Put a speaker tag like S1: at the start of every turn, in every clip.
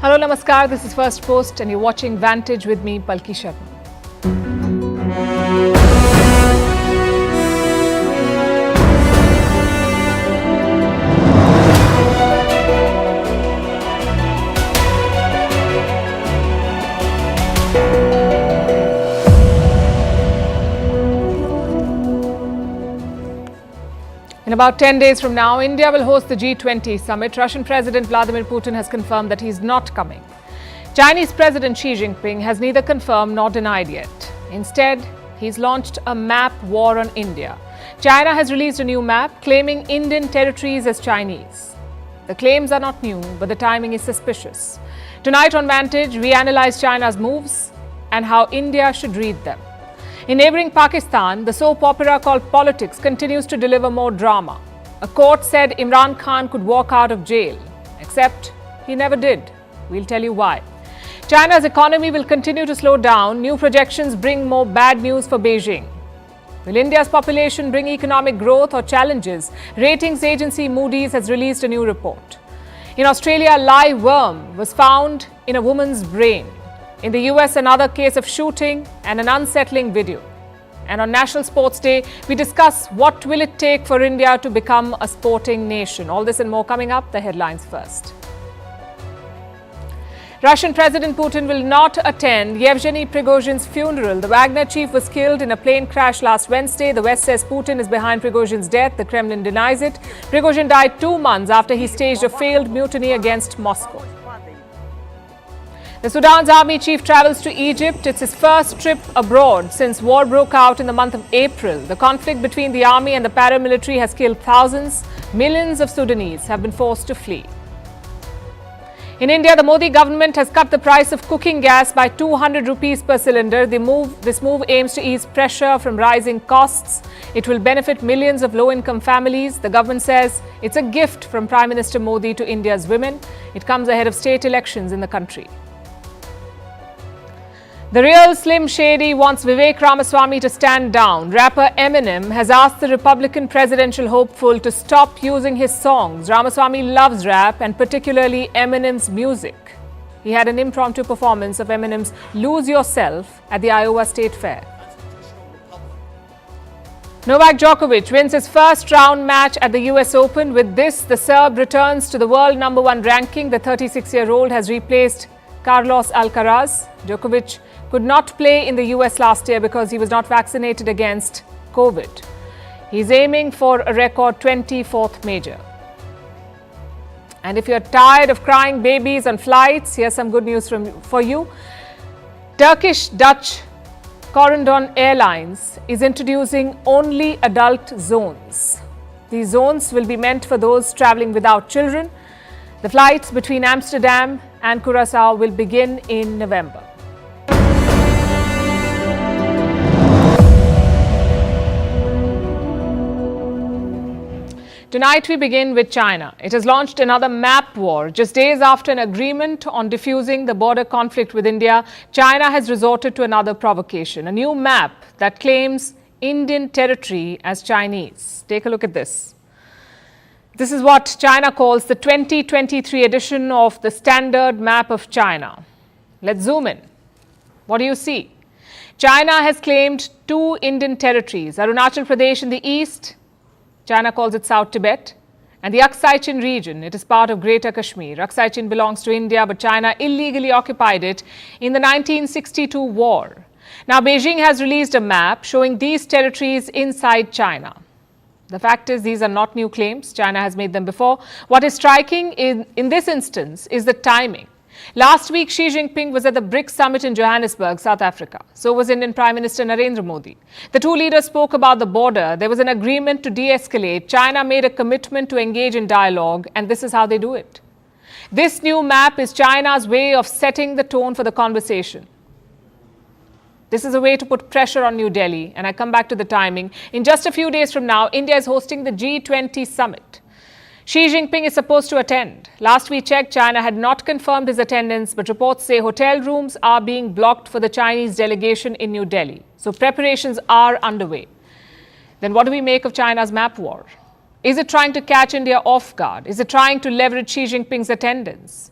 S1: Hello, Namaskar. This is Firstpost and you're watching Vantage with me, Palki Sharma. In about 10 days from now, India will host the G20 Summit. Russian President Vladimir Putin has confirmed that he is not coming. Chinese President Xi Jinping has neither confirmed nor denied yet. Instead, he's launched a map war on India. China has released a new map claiming Indian territories as Chinese. The claims are not new, but the timing is suspicious. Tonight on Vantage, we analyze China's moves and how India should read them. In neighbouring Pakistan, the soap opera called Politics continues to deliver more drama. A court said Imran Khan could walk out of jail, except he never did. We'll tell you why. China's economy will continue to slow down. New projections bring more bad news for Beijing. Will India's population bring economic growth or challenges? Ratings agency Moody's has released a new report. In Australia, a live worm was found in a woman's brain. In the US, another case of shooting and an unsettling video. And on National Sports Day, we discuss what will it take for India to become a sporting nation. All this and more coming up. The headlines first. Russian President Putin will not attend Yevgeny Prigozhin's funeral. The Wagner chief was killed in a plane crash last Wednesday. The West says Putin is behind Prigozhin's death. The Kremlin denies it. Prigozhin died 2 months after he staged a failed mutiny against Moscow. The Sudan's army chief travels to Egypt. It's his first trip abroad since war broke out in the month of April. The conflict between the army and the paramilitary has killed thousands. Millions of Sudanese have been forced to flee. In India, the Modi government has cut the price of cooking gas by 200 rupees per cylinder. This move aims to ease pressure from rising costs. It will benefit millions of low-income families. The government says it's a gift from Prime Minister Modi to India's women. It comes ahead of state elections in the country. The real Slim Shady wants Vivek Ramaswamy to stand down. Rapper Eminem has asked the Republican presidential hopeful to stop using his songs. Ramaswamy loves rap and particularly Eminem's music. He had an impromptu performance of Eminem's Lose Yourself at the Iowa State Fair. Novak Djokovic wins his first round match at the US Open. With this, the Serb returns to the world #1 ranking. The 36-year-old has replaced Carlos Alcaraz. Djokovic could not play in the US last year because he was not vaccinated against COVID. He's aiming for a record 24th major. And if you're tired of crying babies on flights, here's some good news for you. Turkish Dutch Corendon Airlines is introducing only adult zones. These zones will be meant for those traveling without children. The flights between Amsterdam and Curacao will begin in November. Tonight we begin with China. It has launched another map war. Just days after an agreement on diffusing the border conflict with India, China has resorted to another provocation, a new map that claims Indian territory as Chinese. Take a look at this. This is what China calls the 2023 edition of the Standard Map of China. Let's zoom in. What do you see? China has claimed 2 Indian territories, Arunachal Pradesh in the east, China calls it South Tibet, and the Aksai Chin region. It is part of Greater Kashmir. Aksai Chin belongs to India, but China illegally occupied it in the 1962 war. Now, Beijing has released a map showing these territories inside China. The fact is, these are not new claims. China has made them before. What is striking in this instance is the timing. Last week, Xi Jinping was at the BRICS Summit in Johannesburg, South Africa. So was Indian Prime Minister Narendra Modi. The two leaders spoke about the border. There was an agreement to de-escalate. China made a commitment to engage in dialogue, and this is how they do it. This new map is China's way of setting the tone for the conversation. This is a way to put pressure on New Delhi, and I come back to the timing. In just a few days from now, India is hosting the G20 Summit. Xi Jinping is supposed to attend. Last we checked, China had not confirmed his attendance, but reports say hotel rooms are being blocked for the Chinese delegation in New Delhi. So preparations are underway. Then what do we make of China's map war? Is it trying to catch India off guard? Is it trying to leverage Xi Jinping's attendance?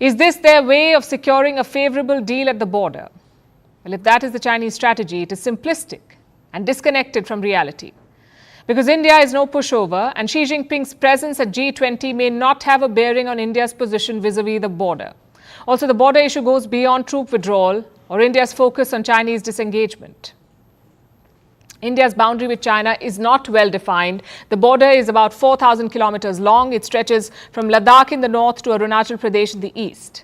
S1: Is this their way of securing a favorable deal at the border? Well, if that is the Chinese strategy, it is simplistic and disconnected from reality. Because India is no pushover, and Xi Jinping's presence at G20 may not have a bearing on India's position vis-a-vis the border. Also, the border issue goes beyond troop withdrawal or India's focus on Chinese disengagement. India's boundary with China is not well defined. The border is about 4,000 kilometers long. It stretches from Ladakh in the north to Arunachal Pradesh in the east.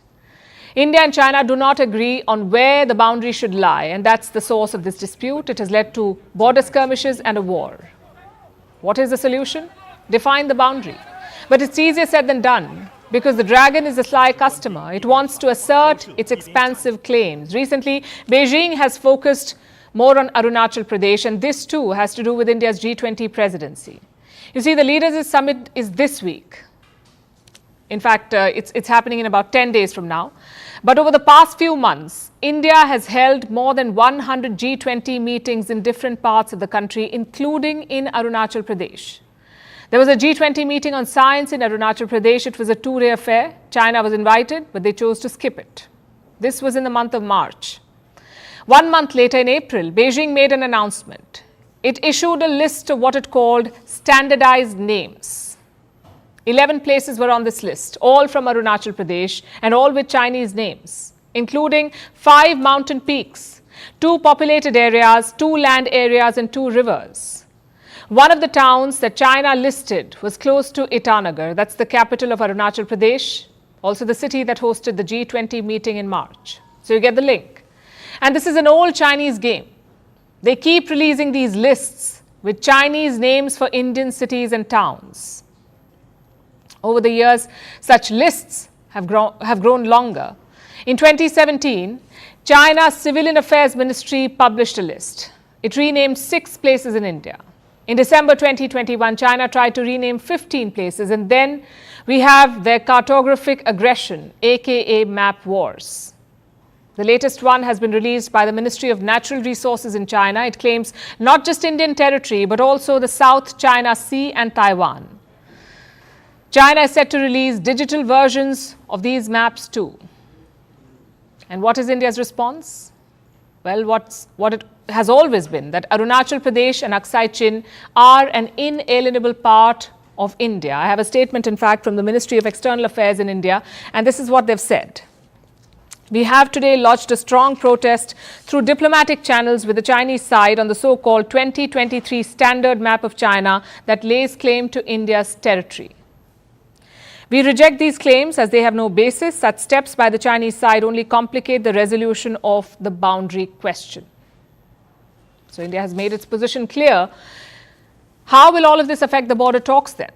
S1: India and China do not agree on where the boundary should lie, and that's the source of this dispute. It has led to border skirmishes and a war. What is the solution? Define the boundary. But it's easier said than done, because the dragon is a sly customer. It wants to assert its expansive claims. Recently, Beijing has focused more on Arunachal Pradesh, and this too has to do with India's G20 presidency. You see, the Leaders' Summit is this week. In fact, it's happening in about 10 days from now. But over the past few months, India has held more than 100 G20 meetings in different parts of the country, including in Arunachal Pradesh. There was a G20 meeting on science in Arunachal Pradesh. It was a two-day affair. China was invited, but they chose to skip it. This was in the month of March. 1 month later, in April, Beijing made an announcement. It issued a list of what it called standardized names. 11 places were on this list, all from Arunachal Pradesh and all with Chinese names, including 5 mountain peaks, 2 populated areas, 2 land areas and 2 rivers. One of the towns that China listed was close to Itanagar. That's the capital of Arunachal Pradesh, also the city that hosted the G20 meeting in March. So you get the link. And this is an old Chinese game. They keep releasing these lists with Chinese names for Indian cities and towns. Over the years, such lists have grown longer. In 2017, China's Civilian Affairs Ministry published a list. It renamed 6 places in India. In December 2021, China tried to rename 15 places, and then we have their cartographic aggression, aka map wars. The latest one has been released by the Ministry of Natural Resources in China. It claims not just Indian territory, but also the South China Sea and Taiwan. China is set to release digital versions of these maps too. And what is India's response? Well, what it has always been, that Arunachal Pradesh and Aksai Chin are an inalienable part of India. I have a statement, in fact, from the Ministry of External Affairs in India, and this is what they've said. We have today lodged a strong protest through diplomatic channels with the Chinese side on the so-called 2023 standard map of China that lays claim to India's territory. We reject these claims as they have no basis. Such steps by the Chinese side only complicate the resolution of the boundary question. So India has made its position clear. How will all of this affect the border talks then?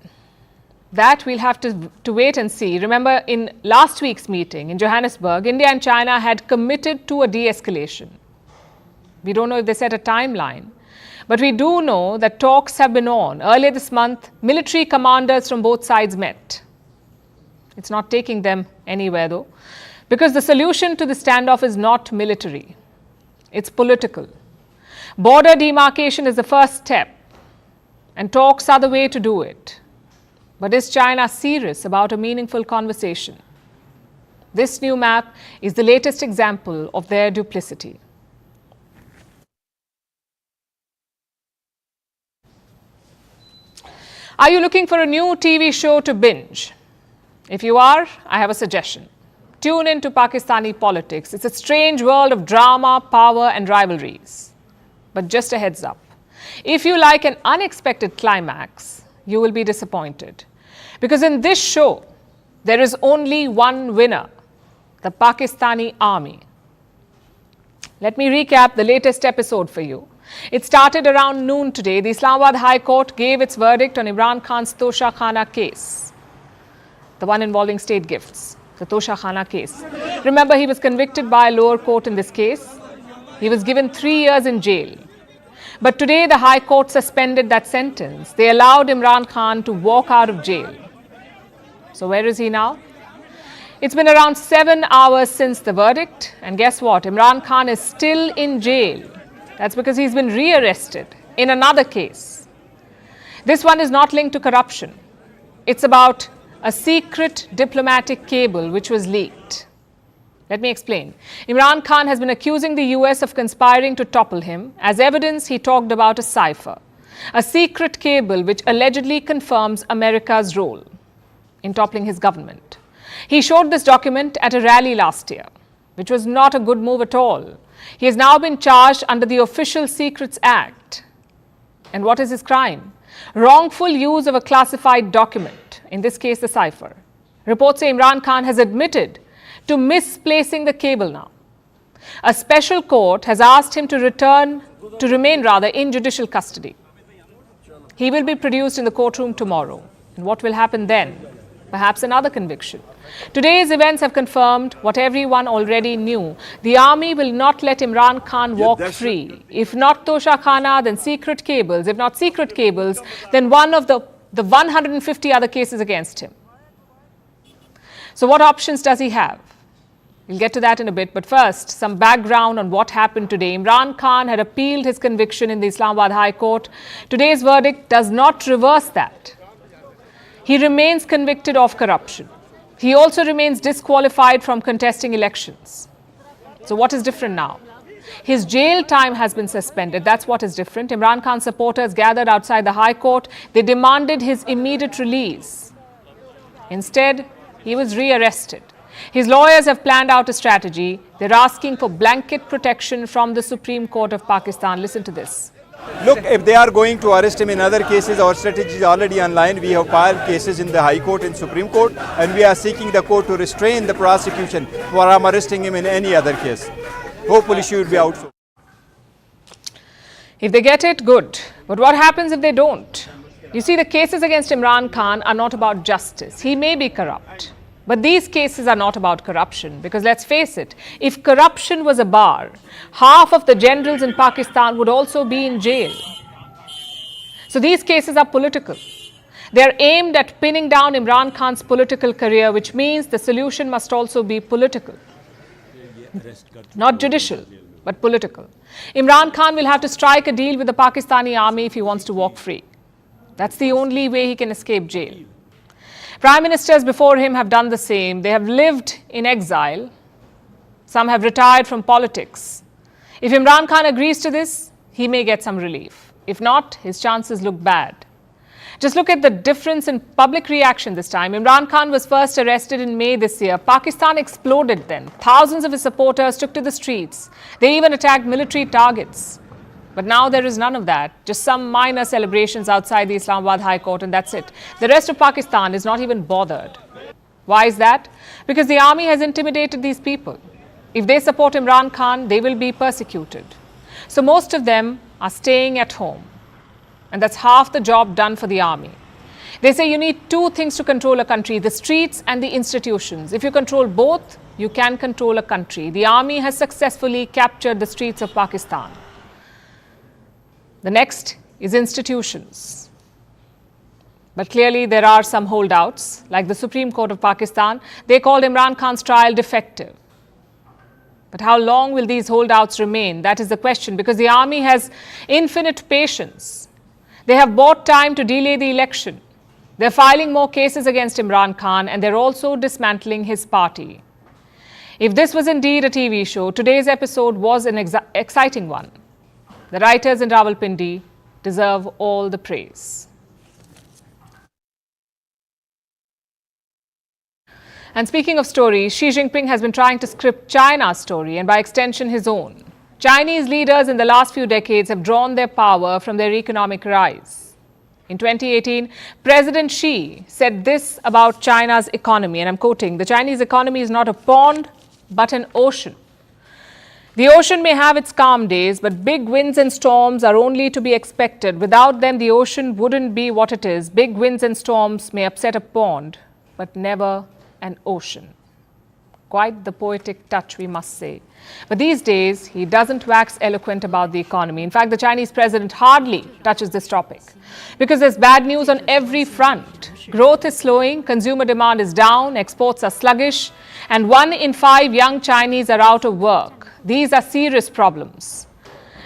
S1: That we'll have to wait and see. Remember, in last week's meeting in Johannesburg, India and China had committed to a de-escalation. We don't know if they set a timeline, but we do know that talks have been on. Earlier this month, military commanders from both sides met. It's not taking them anywhere though, because the solution to the standoff is not military, it's political. Border demarcation is the first step, and talks are the way to do it. But is China serious about a meaningful conversation? This new map is the latest example of their duplicity. Are you looking for a new TV show to binge? If you are, I have a suggestion. Tune in to Pakistani politics. It's a strange world of drama, power and rivalries. But just a heads up, if you like an unexpected climax, you will be disappointed. Because in this show, there is only one winner, the Pakistani army. Let me recap the latest episode for you. It started around noon today. The Islamabad High Court gave its verdict on Imran Khan's Tosha Khana case, the one involving state gifts, the Tosha Khana case. Remember, he was convicted by a lower court in this case. He was given 3 years in jail. But today, the High Court suspended that sentence. They allowed Imran Khan to walk out of jail. So where is he now? It's been around 7 hours since the verdict. And guess what? Imran Khan is still in jail. That's because he's been rearrested in another case. This one is not linked to corruption. It's about a secret diplomatic cable which was leaked. Let me explain. Imran Khan has been accusing the US of conspiring to topple him. As evidence, he talked about a cipher, a secret cable which allegedly confirms America's role in toppling his government. He showed this document at a rally last year, which was not a good move at all. He has now been charged under the Official Secrets Act. And what is his crime? Wrongful use of a classified document, in this case the cipher. Reports say Imran Khan has admitted to misplacing the cable now. A special court has asked him to remain in judicial custody. He will be produced in the courtroom tomorrow. And what will happen then? Perhaps another conviction. Today's events have confirmed what everyone already knew. The army will not let Imran Khan walk free. If not Tosha Khana, then secret cables. If not secret cables, then one of the 150 other cases against him. So what options does he have? We'll get to that in a bit, but first, some background on what happened today. Imran Khan had appealed his conviction in the Islamabad High Court. Today's verdict does not reverse that. He remains convicted of corruption. He also remains disqualified from contesting elections. So what is different now? His jail time has been suspended. That's what is different. Imran Khan's supporters gathered outside the High Court. They demanded his immediate release. Instead, he was rearrested. His lawyers have planned out a strategy. They're asking for blanket protection from the Supreme Court of Pakistan. Listen to this.
S2: Look, if they are going to arrest him in other cases, our strategy is already online. We have filed cases in the High Court and Supreme Court, and we are seeking the court to restrain the prosecution for arresting him in any other case. Hopefully she will be out soon.
S1: If they get it, good. But what happens if they don't? You see, the cases against Imran Khan are not about justice. He may be corrupt. But these cases are not about corruption, because let's face it, if corruption was a bar, half of the generals in Pakistan would also be in jail. So these cases are political. They are aimed at pinning down Imran Khan's political career, which means the solution must also be political. Not judicial, but political. Imran Khan will have to strike a deal with the Pakistani army if he wants to walk free. That's the only way he can escape jail. Prime ministers before him have done the same. They have lived in exile. Some have retired from politics. If Imran Khan agrees to this, he may get some relief. If not, his chances look bad. Just look at the difference in public reaction this time. Imran Khan was first arrested in May this year. Pakistan exploded then. Thousands of his supporters took to the streets. They even attacked military targets. But now there is none of that, just some minor celebrations outside the Islamabad High Court, and that's it. The rest of Pakistan is not even bothered. Why is that? Because the army has intimidated these people. If they support Imran Khan, they will be persecuted. So most of them are staying at home. And that's half the job done for the army. They say you need two things to control a country, the streets and the institutions. If you control both, you can control a country. The army has successfully captured the streets of Pakistan. The next is institutions. But clearly there are some holdouts, like the Supreme Court of Pakistan. They called Imran Khan's trial defective. But how long will these holdouts remain? That is the question, because the army has infinite patience. They have bought time to delay the election. They're filing more cases against Imran Khan, and they're also dismantling his party. If this was indeed a TV show, today's episode was an exciting one. The writers in Rawalpindi deserve all the praise. And speaking of stories, Xi Jinping has been trying to script China's story and by extension his own. Chinese leaders in the last few decades have drawn their power from their economic rise. In 2018, President Xi said this about China's economy, and I'm quoting, "The Chinese economy is not a pond, but an ocean. The ocean may have its calm days, but big winds and storms are only to be expected. Without them, the ocean wouldn't be what it is. Big winds and storms may upset a pond, but never an ocean." Quite the poetic touch, we must say. But these days, he doesn't wax eloquent about the economy. In fact, the Chinese president hardly touches this topic because there's bad news on every front. Growth is slowing, consumer demand is down, exports are sluggish, and 1 in 5 young Chinese are out of work. These are serious problems,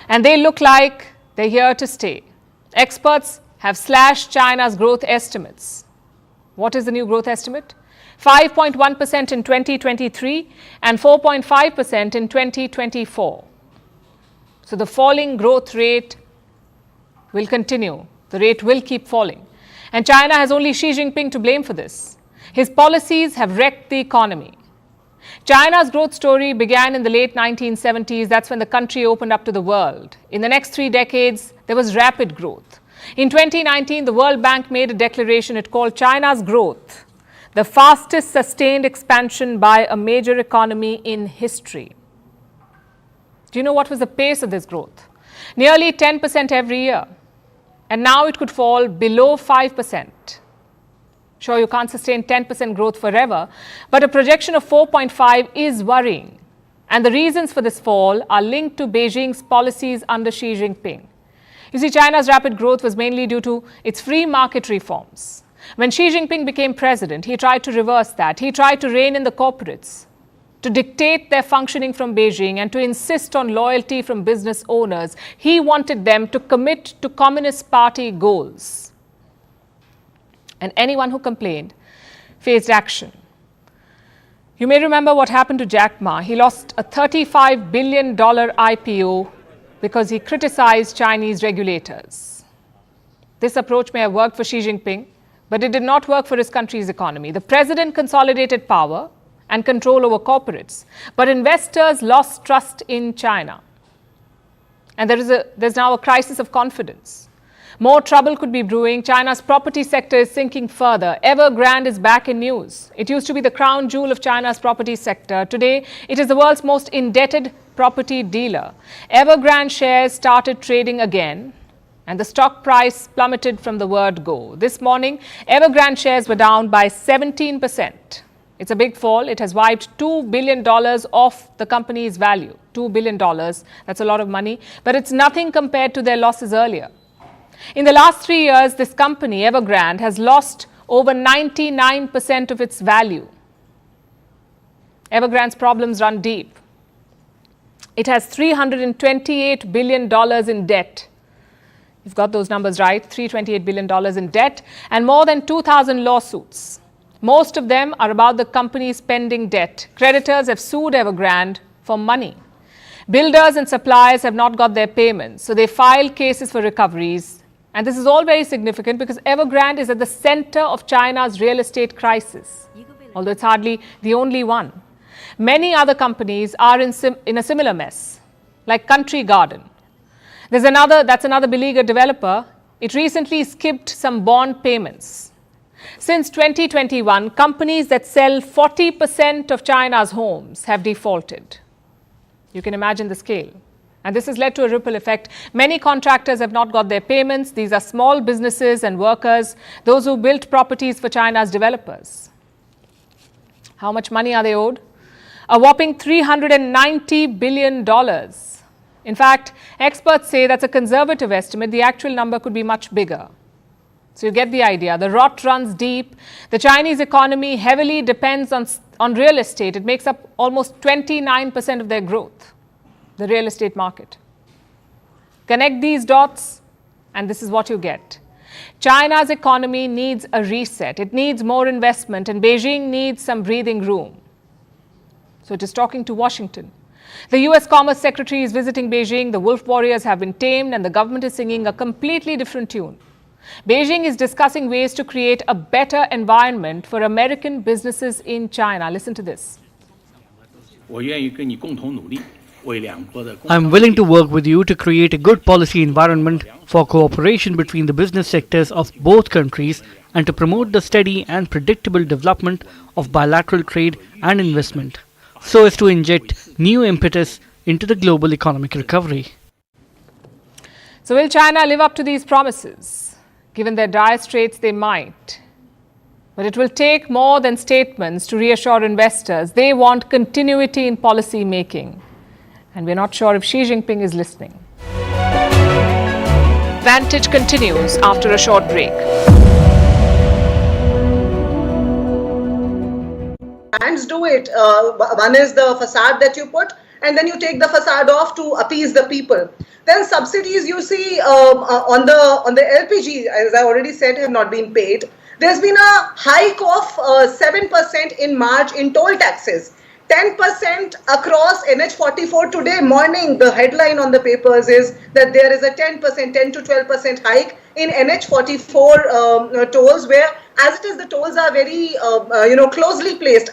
S1: and they look like they're here to stay. Experts have slashed China's growth estimates. What is the new growth estimate? 5.1% in 2023 and 4.5% in 2024. So the falling growth rate will continue. The rate will keep falling. And China has only Xi Jinping to blame for this. His policies have wrecked the economy. China's growth story began in the late 1970s. That's when the country opened up to the world. In the next 3 decades, there was rapid growth. In 2019, the World Bank made a declaration it called China's growth the fastest sustained expansion by a major economy in history. Do you know what was the pace of this growth? Nearly 10% every year. And now it could fall below 5%. Sure, you can't sustain 10% growth forever, but a projection of 4.5 is worrying. And the reasons for this fall are linked to Beijing's policies under Xi Jinping. You see, China's rapid growth was mainly due to its free market reforms. When Xi Jinping became president, he tried to reverse that. He tried to rein in the corporates, to dictate their functioning from Beijing and to insist on loyalty from business owners. He wanted them to commit to Communist Party goals. And anyone who complained faced action. You may remember what happened to Jack Ma. He lost a $35 billion IPO because he criticized Chinese regulators. This approach may have worked for Xi Jinping, but it did not work for his country's economy. The president consolidated power and control over corporates, but investors lost trust in China. And there's now a crisis of confidence. More trouble could be brewing. China's property sector is sinking further. Evergrande is back in news. It used to be the crown jewel of China's property sector. Today, it is the world's most indebted property dealer. Evergrande shares started trading again, and the stock price plummeted from the word go. This morning, Evergrande shares were down by 17%. It's a big fall. It has wiped $2 billion off the company's value. $2 billion, that's a lot of money, but it's nothing compared to their losses earlier. In the last 3 years, this company, Evergrande, has lost over 99% of its value. Evergrande's problems run deep. It has $328 billion in debt. You've got those numbers right, $328 billion in debt and more than 2,000 lawsuits. Most of them are about the company's pending debt. Creditors have sued Evergrande for money. Builders and suppliers have not got their payments, so they filed cases for recoveries. And this is all very significant because Evergrande is at the center of China's real estate crisis, although it's hardly the only one. Many other companies are in a similar mess, like Country Garden. That's another beleaguered developer. It recently skipped some bond payments. Since 2021, companies that sell 40% of China's homes have defaulted. You can imagine the scale. And this has led to a ripple effect. Many contractors have not got their payments. These are small businesses and workers, those who built properties for China's developers. How much money are they owed? A whopping $390 billion. In fact, experts say that's a conservative estimate. The actual number could be much bigger. So you get the idea. The rot runs deep. The Chinese economy heavily depends on real estate. It makes up almost 29% of their growth, the real estate market. Connect these dots, and this is what you get. China's economy needs a reset. It needs more investment, and Beijing needs some breathing room. So it is talking to Washington. The US Commerce Secretary is visiting Beijing. The wolf warriors have been tamed, and the government is singing a completely different tune. Beijing is discussing ways to create a better environment for American businesses in China. Listen to this.
S3: I'm willing to work with you to create a good policy environment for cooperation between the business sectors of both countries and to promote the steady and predictable development of bilateral trade and investment, so as to inject new impetus into the global economic recovery.
S1: So will China live up to these promises? Given their dire straits, they might. But it will take more than statements to reassure investors. They want continuity in policy making. And we're not sure if Xi Jinping is listening. Vantage continues after a short break.
S4: Brands do it. One is the facade that you put, and then you take the facade off to appease the people. Then subsidies you see on the LPG, as I already said, have not been paid. There's been a hike of 7% in March in toll taxes. 10% across NH44 today morning. The headline on the papers is that there is a 10% to 12% hike in NH44 tolls, where as it is the tolls are very closely placed.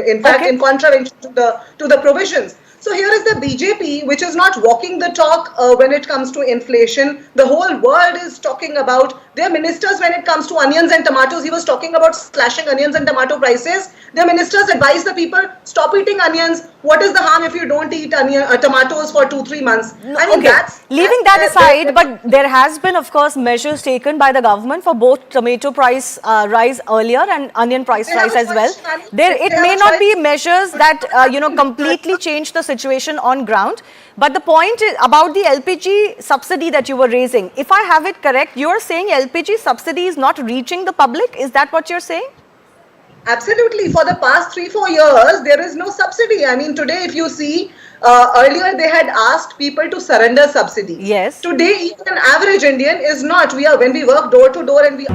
S4: In fact, in contravention to the provisions. So here is the BJP, which is not walking the talk when it comes to inflation. The whole world is talking about their ministers when it comes to onions and tomatoes. He was talking about slashing onions and tomato prices. Their ministers advise the people, stop eating onions. What is the harm if you don't eat tomatoes for 2-3 months? I mean,
S5: leaving that aside, but there has been, of course, measures taken by the government for both tomato price rise earlier and onion price rise as well. It may not be measures that completely change the situation on ground. But the point is about the LPG subsidy that you were raising. If I have it correct, you are saying LPG subsidy is not reaching the public. Is that what you're saying?
S4: Absolutely. For the past 3-4 years, there is no subsidy. I mean, today, if you see, earlier they had asked people to surrender subsidies.
S5: Yes.
S4: Today, even an average Indian is not. When we work door to door and we...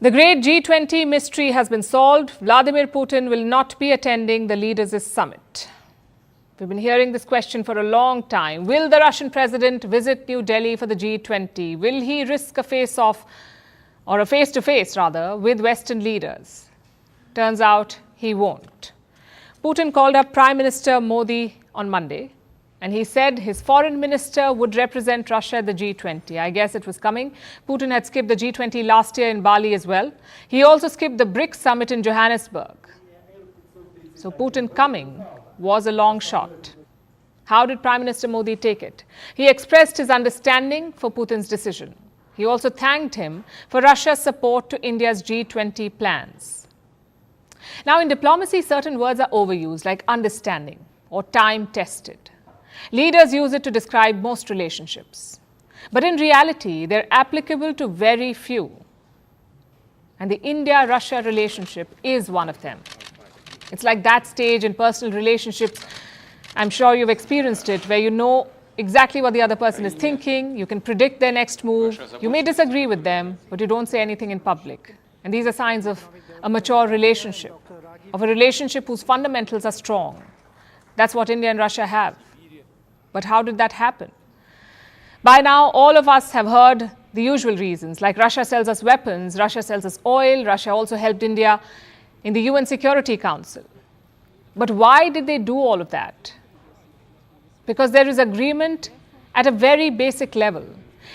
S1: The great G20 mystery has been solved. Vladimir Putin will not be attending the Leaders' Summit. We've been hearing this question for a long time. Will the Russian president visit New Delhi for the G20? Will he risk a face-off, or a face-to-face rather, with Western leaders? Turns out he won't. Putin called up Prime Minister Modi on Monday, and he said his foreign minister would represent Russia at the G20. I guess it was coming. Putin had skipped the G20 last year in Bali as well. He also skipped the BRICS summit in Johannesburg. So Putin coming was a long shot. How did Prime Minister Modi take it? He expressed his understanding for Putin's decision. He also thanked him for Russia's support to India's G20 plans. Now, in diplomacy, certain words are overused, like understanding or time-tested. Leaders use it to describe most relationships. But in reality, they're applicable to very few. And the India-Russia relationship is one of them. It's like that stage in personal relationships, I'm sure you've experienced it, where you know exactly what the other person is thinking, you can predict their next move, you may disagree with them, but you don't say anything in public. And these are signs of a mature relationship, of a relationship whose fundamentals are strong. That's what India and Russia have. But how did that happen? By now, all of us have heard the usual reasons, like Russia sells us weapons, Russia sells us oil, Russia also helped India in the UN Security Council. But why did they do all of that? Because there is agreement at a very basic level,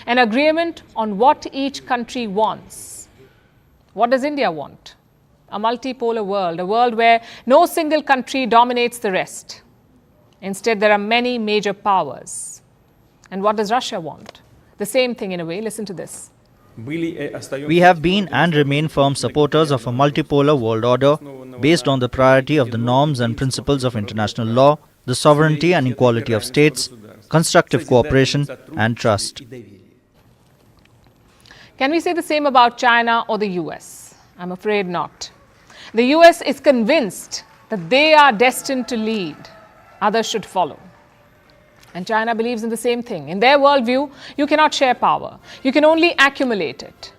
S1: an agreement on what each country wants. What does India want? A multipolar world, a world where no single country dominates the rest. Instead, there are many major powers. And what does Russia want? The same thing in a way. Listen to this.
S6: We have been and remain firm supporters of a multipolar world order based on the priority of the norms and principles of international law, the sovereignty and equality of states, constructive cooperation and trust.
S1: Can we say the same about China or the US? I'm afraid not. The US is convinced that they are destined to lead. Others should follow. And China believes in the same thing. In their worldview, you cannot share power. You can only accumulate it.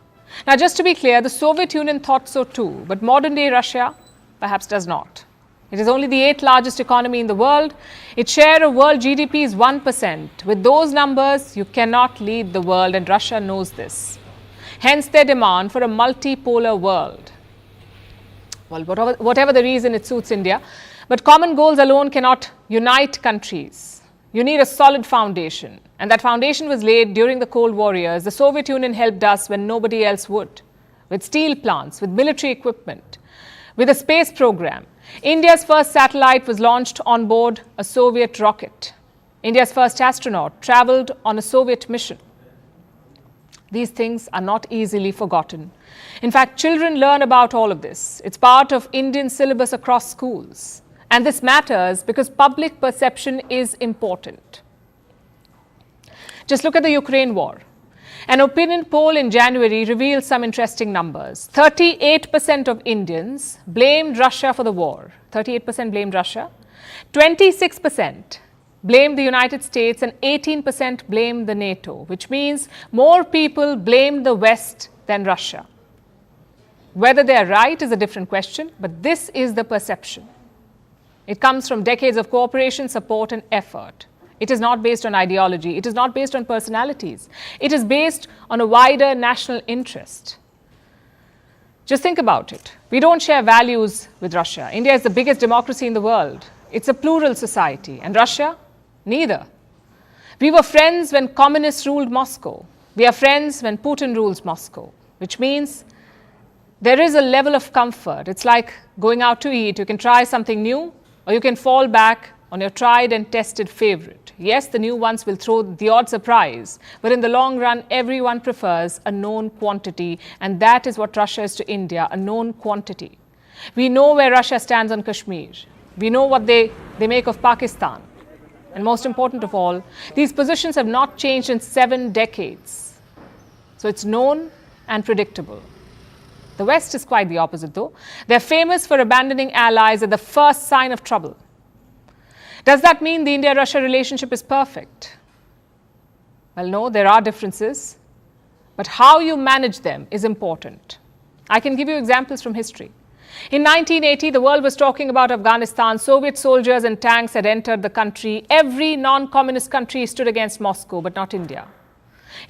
S1: Now, just to be clear, the Soviet Union thought so too, but modern-day Russia perhaps does not. It is only the 8th largest economy in the world. Its share of world GDP is 1%. With those numbers, you cannot lead the world, and Russia knows this. Hence their demand for a multipolar world. Well, whatever the reason, it suits India. But common goals alone cannot unite countries. You need a solid foundation. And that foundation was laid during the Cold War years. The Soviet Union helped us when nobody else would. With steel plants, with military equipment, with a space program. India's first satellite was launched on board a Soviet rocket. India's first astronaut traveled on a Soviet mission. These things are not easily forgotten. In fact, children learn about all of this. It's part of Indian syllabus across schools. And this matters because public perception is important. Just look at the Ukraine war. An opinion poll in January revealed some interesting numbers. 38% of Indians blamed Russia for the war. 38% blamed Russia. 26% blamed the United States and 18% blamed the NATO, which means more people blamed the West than Russia. Whether they are right is a different question, but this is the perception. It comes from decades of cooperation, support, and effort. It is not based on ideology. It is not based on personalities. It is based on a wider national interest. Just think about it. We don't share values with Russia. India is the biggest democracy in the world. It's a plural society. And Russia? Neither. We were friends when communists ruled Moscow. We are friends when Putin rules Moscow, which means there is a level of comfort. It's like going out to eat. You can try something new, or you can fall back on your tried and tested favorite. Yes, the new ones will throw the odd surprise, but in the long run, everyone prefers a known quantity, and that is what Russia is to India, a known quantity. We know where Russia stands on Kashmir. We know what they make of Pakistan. And most important of all, these positions have not changed in 7 decades. So it's known and predictable. The West is quite the opposite, though. They're famous for abandoning allies at the first sign of trouble. Does that mean the India-Russia relationship is perfect? Well, no, there are differences, but how you manage them is important. I can give you examples from history. In 1980, the world was talking about Afghanistan. Soviet soldiers and tanks had entered the country. Every non-communist country stood against Moscow, but not India.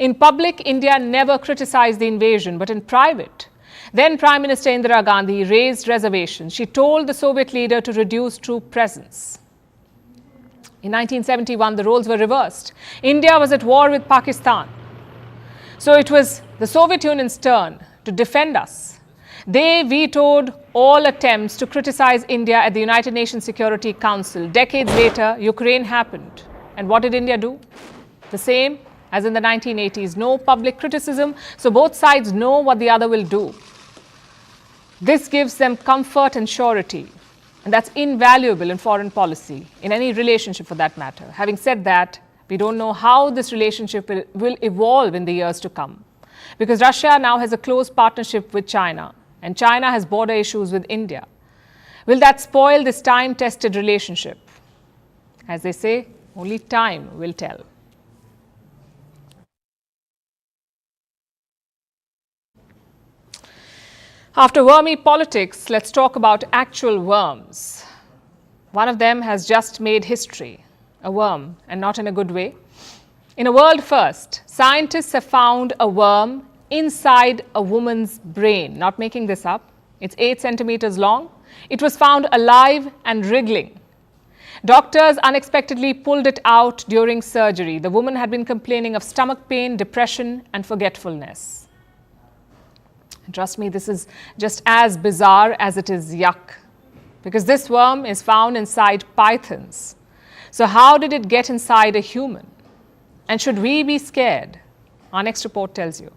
S1: In public, India never criticized the invasion, but in private, then Prime Minister Indira Gandhi raised reservations. She told the Soviet leader to reduce troop presence. In 1971, the roles were reversed. India was at war with Pakistan. So it was the Soviet Union's turn to defend us. They vetoed all attempts to criticize India at the United Nations Security Council. Decades later, Ukraine happened. And what did India do? The same as in the 1980s. No public criticism, so both sides know what the other will do. This gives them comfort and surety. And that's invaluable in foreign policy, in any relationship for that matter. Having said that, we don't know how this relationship will evolve in the years to come. Because Russia now has a close partnership with China, and China has border issues with India. Will that spoil this time-tested relationship? As they say, only time will tell. After wormy politics, let's talk about actual worms. One of them has just made history, a worm, and not in a good way. In a world first, scientists have found a worm inside a woman's brain. Not making this up. It's 8 centimeters long. It was found alive and wriggling. Doctors unexpectedly pulled it out during surgery. The woman had been complaining of stomach pain, depression, and forgetfulness. Trust me, this is just as bizarre as it is yuck, because this worm is found inside pythons. So how did it get inside a human? And should we be scared? Our next report tells you.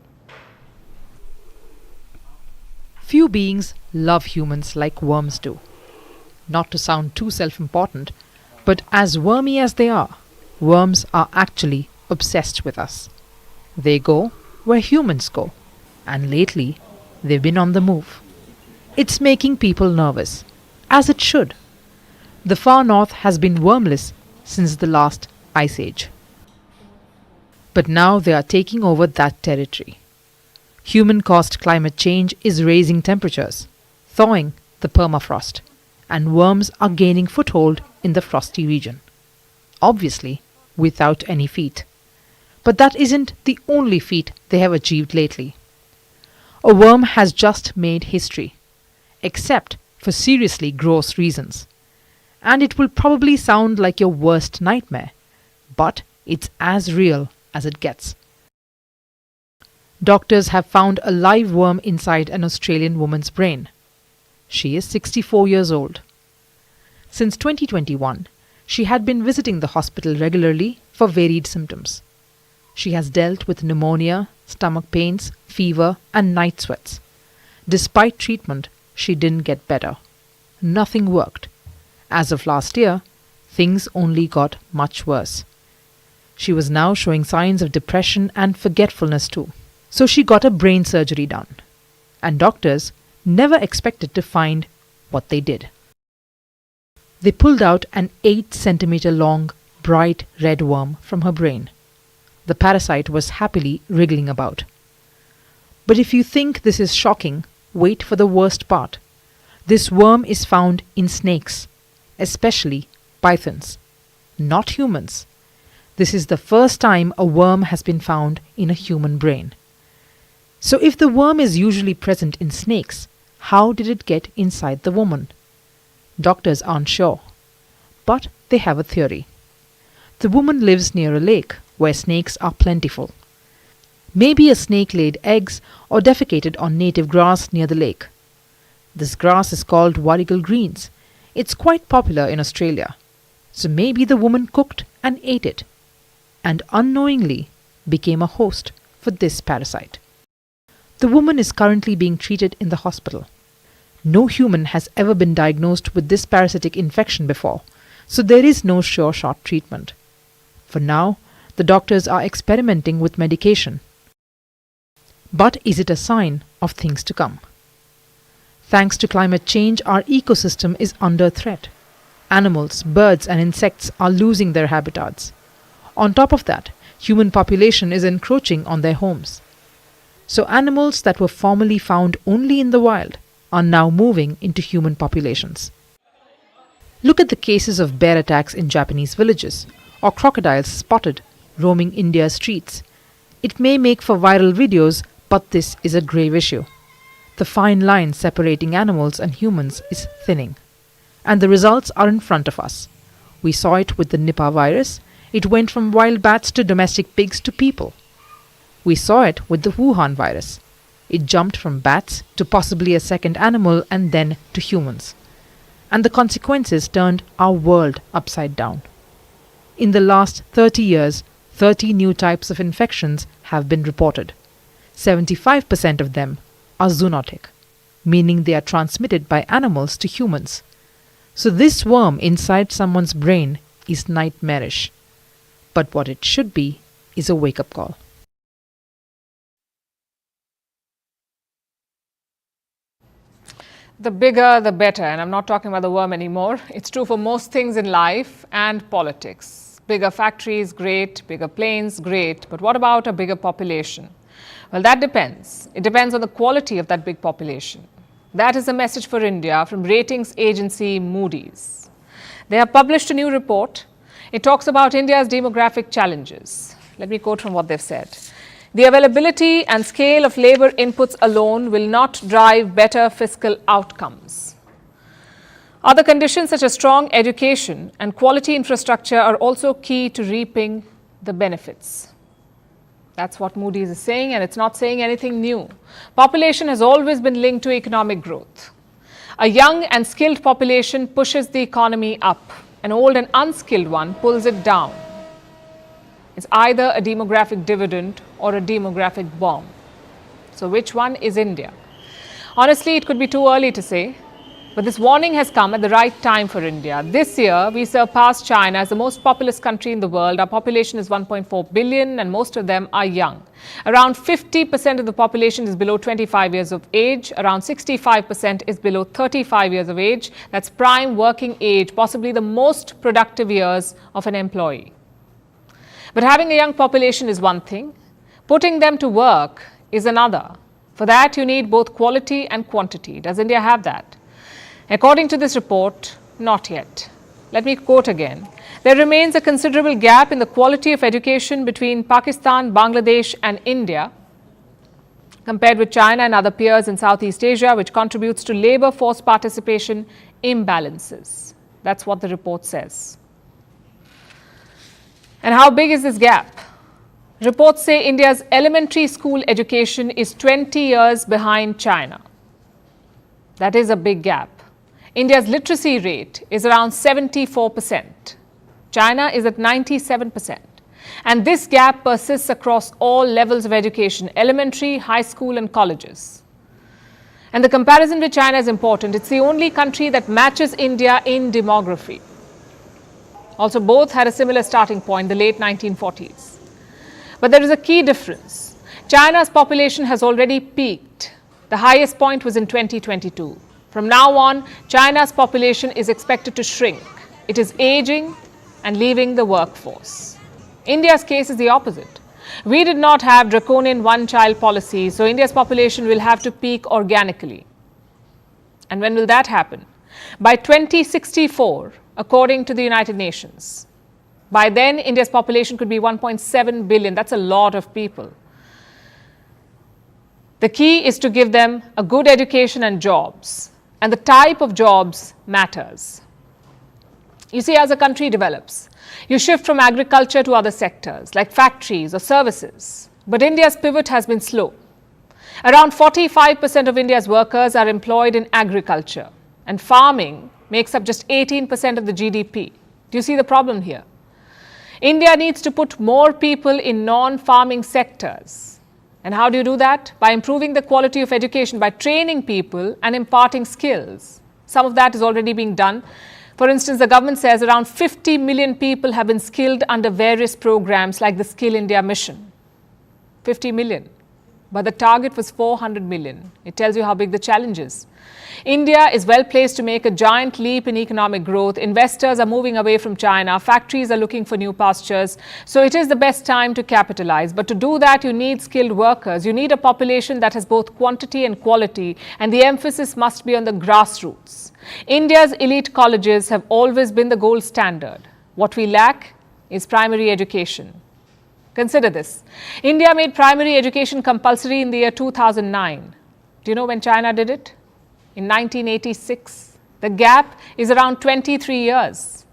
S7: Few beings love humans like worms do. Not to sound too self-important, but as wormy as they are, worms are actually obsessed with us. They go where humans go, and lately, they've been on the move. It's making people nervous, as it should. The far north has been wormless since the last ice age. But now they are taking over that territory. Human-caused climate change is raising temperatures, thawing the permafrost, and worms are gaining foothold in the frosty region. Obviously, without any feet. But that isn't the only feat they have achieved lately. A worm has just made history, except for seriously gross reasons. And it will probably sound like your worst nightmare, but it's as real as it gets. Doctors have found a live worm inside an Australian woman's brain. She is 64 years old. Since 2021, she had been visiting the hospital regularly for varied symptoms. She has dealt with pneumonia, stomach pains, fever, and night sweats. Despite treatment, she didn't get better. Nothing worked. as of last year, things only got much worse. She was now showing signs of depression and forgetfulness too. So she got a brain surgery done. And doctors never expected to find what they did. They pulled out an 8-centimeter long, bright red worm from her brain. The parasite was happily wriggling about. But if you think this is shocking, wait for the worst part. This worm is found in snakes, especially pythons, not humans. This is the first time a worm has been found in a human brain. So if the worm is usually present in snakes, how did it get inside the woman? Doctors aren't sure, but they have a theory. The woman lives near a lake where snakes are plentiful. Maybe a snake laid eggs or defecated on native grass near the lake. This grass is called warrigal greens. It's quite popular in Australia. So maybe the woman cooked and ate it, and unknowingly became a host for this parasite. The woman is currently being treated in the hospital. No human has ever been diagnosed with this parasitic infection before, so there is no sure shot treatment. For now, the doctors are experimenting with medication. But is it a sign of things to come? Thanks to climate change, our ecosystem is under threat. Animals, birds and insects are losing their habitats. On top of that, human population is encroaching on their homes. So animals that were formerly found only in the wild are now moving into human populations. Look at the cases of bear attacks in Japanese villages, or crocodiles spotted roaming India's streets. It may make for viral videos, but this is a grave issue. The fine line separating animals and humans is thinning. And the results are in front of us. We saw it with the Nipah virus. It went from wild bats to domestic pigs to people. We saw it with the Wuhan virus. It jumped from bats to possibly a second animal and then to humans. And the consequences turned our world upside down. In the last 30 years, 30 new types of infections have been reported. 75% of them are zoonotic, meaning they are transmitted by animals to humans. So this worm inside someone's brain is nightmarish. But what it should be is a wake-up call.
S1: The bigger, the better. And I'm not talking about the worm anymore. It's true for most things in life and politics. Bigger factories, great. Bigger planes, great. But what about a bigger population? Well, that depends. It depends on the quality of that big population. That is a message for India from ratings agency Moody's. They have published a new report. It talks about India's demographic challenges. Let me quote from what they've said. The availability and scale of labor inputs alone will not drive better fiscal outcomes. Other conditions such as strong education and quality infrastructure are also key to reaping the benefits. That's what Moody's is saying, and it's not saying anything new. Population has always been linked to economic growth. A young and skilled population pushes the economy up. An old and unskilled one pulls it down. It's either a demographic dividend or a demographic bomb. So which one is India? Honestly, it could be too early to say, but this warning has come at the right time for India. This year, we surpassed China as the most populous country in the world. Our population is 1.4 billion and most of them are young. Around 50% of the population is below 25 years of age. Around 65% is below 35 years of age. That's prime working age, possibly the most productive years of an employee. But having a young population is one thing. Putting them to work is another. For that, you need both quality and quantity. Does India have that? According to this report, not yet. Let me quote again. There remains a considerable gap in the quality of education between Pakistan, Bangladesh and India compared with China and other peers in Southeast Asia, which contributes to labor force participation imbalances. That's what the report says. And how big is this gap? Reports say India's elementary school education is 20 years behind China. That is a big gap. India's literacy rate is around 74%. China is at 97%. And this gap persists across all levels of education, elementary, high school and colleges. And the comparison with China is important. It's the only country that matches India in demography. Also, both had a similar starting point, the late 1940s. But there is a key difference. China's population has already peaked. The highest point was in 2022. From now on, China's population is expected to shrink. It is aging and leaving the workforce. India's case is the opposite. We did not have draconian one-child policy, so India's population will have to peak organically. And when will that happen? By 2064, according to the United Nations. By then, India's population could be 1.7 billion. That's a lot of people. The key is to give them a good education and jobs. And the type of jobs matters. You see, as a country develops, you shift from agriculture to other sectors like factories or services. But India's pivot has been slow. Around 45% of India's workers are employed in agriculture, and farming makes up just 18% of the GDP. Do you see the problem here? India needs to put more people in non-farming sectors. And how do you do that? By improving the quality of education, by training people and imparting skills. Some of that is already being done. For instance, the government says around 50 million people have been skilled under various programs like the Skill India Mission. 50 million. But the target was 400 million. It tells you how big the challenge is. India is well placed to make a giant leap in economic growth. Investors are moving away from China. Factories are looking for new pastures. So it is the best time to capitalize. But to do that, you need skilled workers. You need a population that has both quantity and quality. And the emphasis must be on the grassroots. India's elite colleges have always been the gold standard. What we lack is primary education. Consider this. India made primary education compulsory in the year 2009. Do you know when China did it? In 1986. The gap is around 23 years.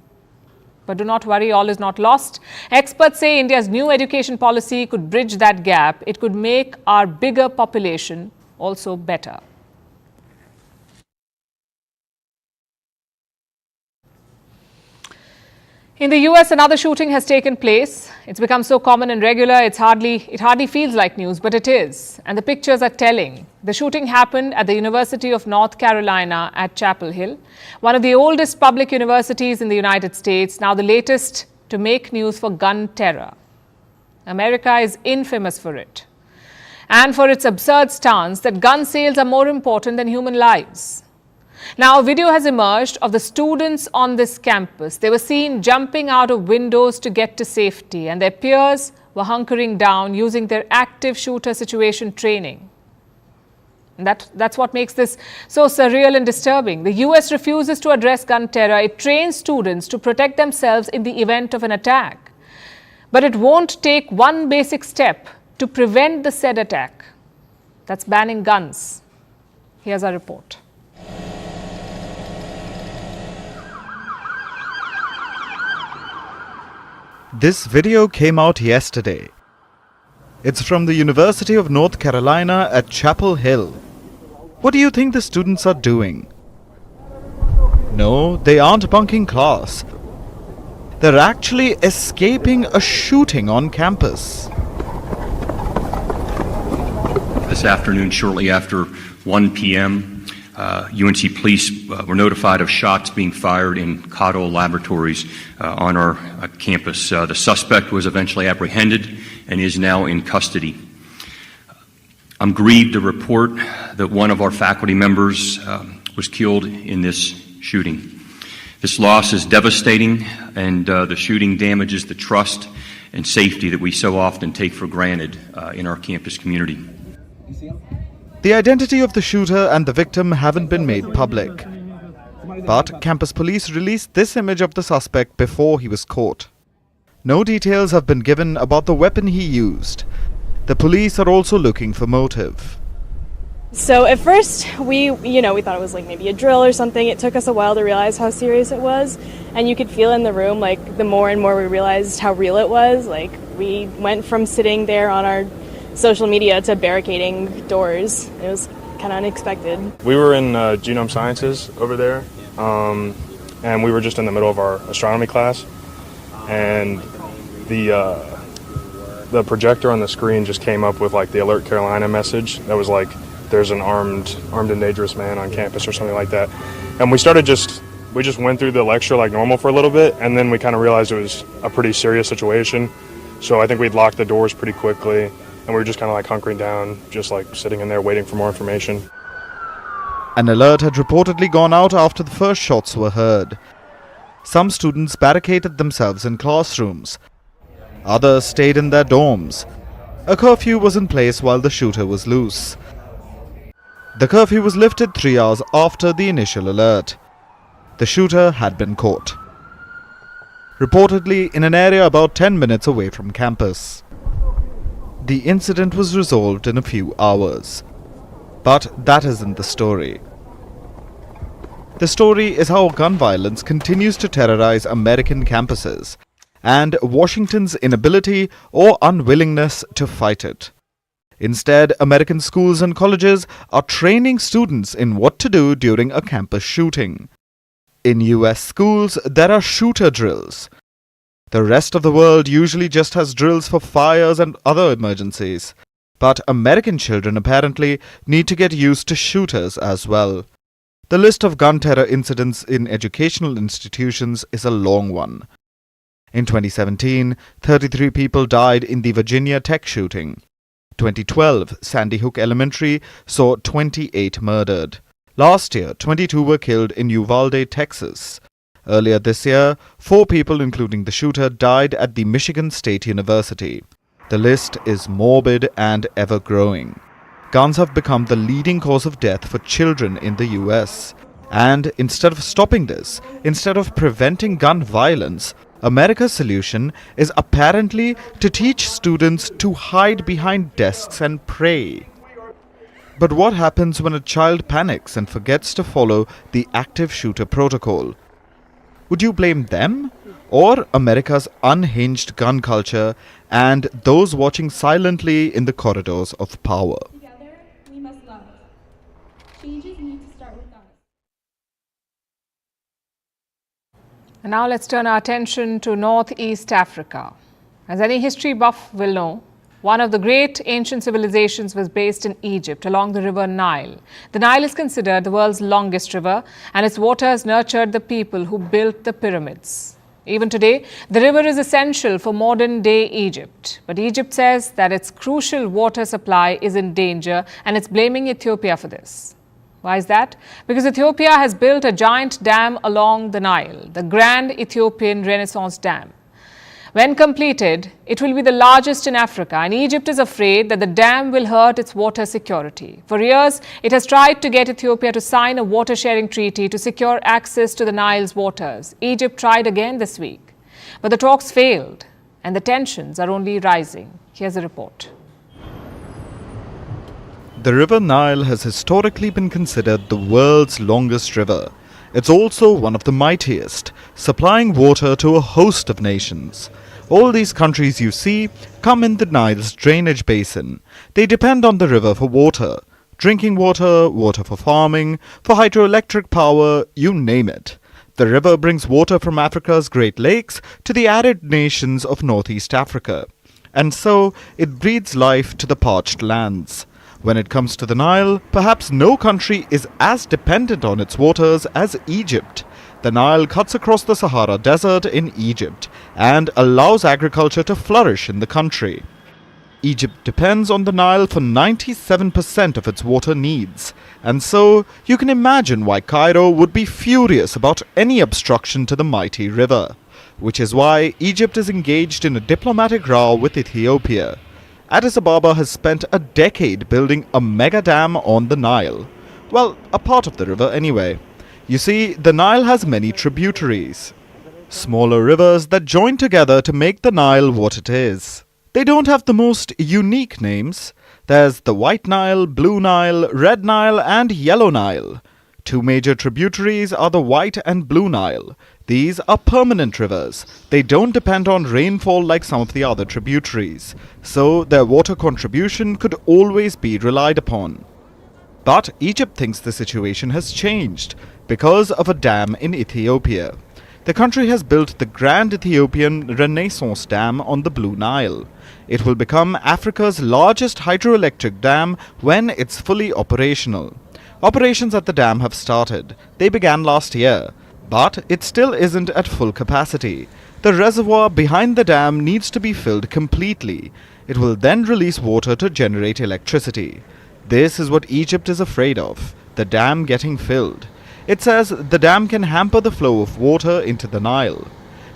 S1: But do not worry, all is not lost. Experts say India's new education policy could bridge that gap. It could make our bigger population also better. In the US, another shooting has taken place. It's become so common and regular, it hardly feels like news, but it is. And the pictures are telling. The shooting happened at the University of North Carolina at Chapel Hill, one of the oldest public universities in the United States, now the latest to make news for gun terror. America is infamous for it, and for its absurd stance that gun sales are more important than human lives. Now, a video has emerged of the students on this campus. They were seen jumping out of windows to get to safety, and their peers were hunkering down using their active shooter situation training. And that's what makes this so surreal and disturbing. The US refuses to address gun terror. It trains students to protect themselves in the event of an attack. But it won't take one basic step to prevent the said attack. That's banning guns. Here's our report.
S8: This video came out yesterday. It's from the University of North Carolina at Chapel Hill. What do you think the students are doing? No, they aren't bunking class. They're actually escaping a shooting on campus.
S9: This afternoon, shortly after 1 p.m., UNC police were notified of shots being fired in Cottle Laboratories on our campus. The suspect was eventually apprehended and is now in custody. I'm grieved to report that one of our faculty members was killed in this shooting. This loss is devastating, and the shooting damages the trust and safety that we so often take for granted in our campus community.
S8: The identity of the shooter and the victim haven't been made public. But campus police released this image of the suspect before he was caught. No details have been given about the weapon he used. The police are also looking for motive.
S10: So at first we thought it was like maybe a drill or something. It took us a while to realize how serious it was, and you could feel in the room, like, the more and more we realized how real it was. Like, we went from sitting there on our social media to barricading doors. It was kind of unexpected.
S11: We were in genome sciences over there, and we were just in the middle of our astronomy class, and the projector on the screen just came up with like the Alert Carolina message that was like, there's an armed and dangerous man on campus or something like that. And we just went through the lecture like normal for a little bit, and then we kind of realized it was a pretty serious situation. So I think we'd locked the doors pretty quickly, and we were just kind of like hunkering down, just like sitting in there waiting for more information.
S8: An alert had reportedly gone out after the first shots were heard. Some students barricaded themselves in classrooms. Others stayed in their dorms. A curfew was in place while the shooter was loose. The curfew was lifted 3 hours after the initial alert. The shooter had been caught, reportedly in an area about 10 minutes away from campus. The incident was resolved in a few hours. But that isn't the story. The story is how gun violence continues to terrorize American campuses, and Washington's inability or unwillingness to fight it. Instead, American schools and colleges are training students in what to do during a campus shooting. In US schools, there are shooter drills. The rest of the world usually just has drills for fires and other emergencies. But American children apparently need to get used to shooters as well. The list of gun terror incidents in educational institutions is a long one. In 2017, 33 people died in the Virginia Tech shooting. 2012, Sandy Hook Elementary saw 28 murdered. Last year, 22 were killed in Uvalde, Texas. Earlier this year, 4 people, including the shooter, died at the Michigan State University. The list is morbid and ever-growing. Guns have become the leading cause of death for children in the US. And instead of stopping this, instead of preventing gun violence, America's solution is apparently to teach students to hide behind desks and pray. But what happens when a child panics and forgets to follow the active shooter protocol? Would you blame them? Or America's unhinged gun culture and those watching silently in the corridors of power?
S12: Together, we must love. Changes need to start with us.
S1: And now let's turn our attention to Northeast Africa. As any history buff will know, one of the great ancient civilizations was based in Egypt along the river Nile. The Nile is considered the world's longest river, and its waters nurtured the people who built the pyramids. Even today, the river is essential for modern-day Egypt. But Egypt says that its crucial water supply is in danger, and it's blaming Ethiopia for this. Why is that? Because Ethiopia has built a giant dam along the Nile, the Grand Ethiopian Renaissance Dam. When completed, it will be the largest in Africa, and Egypt is afraid that the dam will hurt its water security. For years, it has tried to get Ethiopia to sign a water-sharing treaty to secure access to the Nile's waters. Egypt tried again this week, but the talks failed, and the tensions are only rising. Here's a report.
S8: The River Nile has historically been considered the world's longest river. It's also one of the mightiest, supplying water to a host of nations. All these countries you see come in the Nile's drainage basin. They depend on the river for water. Drinking water, water for farming, for hydroelectric power, you name it. The river brings water from Africa's Great Lakes to the arid nations of Northeast Africa. And so it breathes life to the parched lands. When it comes to the Nile, perhaps no country is as dependent on its waters as Egypt. The Nile cuts across the Sahara Desert in Egypt and allows agriculture to flourish in the country. Egypt depends on the Nile for 97% of its water needs, and so you can imagine why Cairo would be furious about any obstruction to the mighty river, which is why Egypt is engaged in a diplomatic row with Ethiopia. Addis Ababa has spent a decade building a mega dam on the Nile. Well, a part of the river anyway. You see, the Nile has many tributaries, smaller rivers that join together to make the Nile what it is. They don't have the most unique names. There's the White Nile, Blue Nile, Red Nile and Yellow Nile. 2 major tributaries are the White and Blue Nile. These are permanent rivers. They don't depend on rainfall like some of the other tributaries, so their water contribution could always be relied upon. But Egypt thinks the situation has changed because of a dam in Ethiopia. The country has built the Grand Ethiopian Renaissance Dam on the Blue Nile. It will become Africa's largest hydroelectric dam when it's fully operational. Operations at the dam have started. They began last year, but it still isn't at full capacity. The reservoir behind the dam needs to be filled completely. It will then release water to generate electricity. This is what Egypt is afraid of, the dam getting filled. It says the dam can hamper the flow of water into the Nile.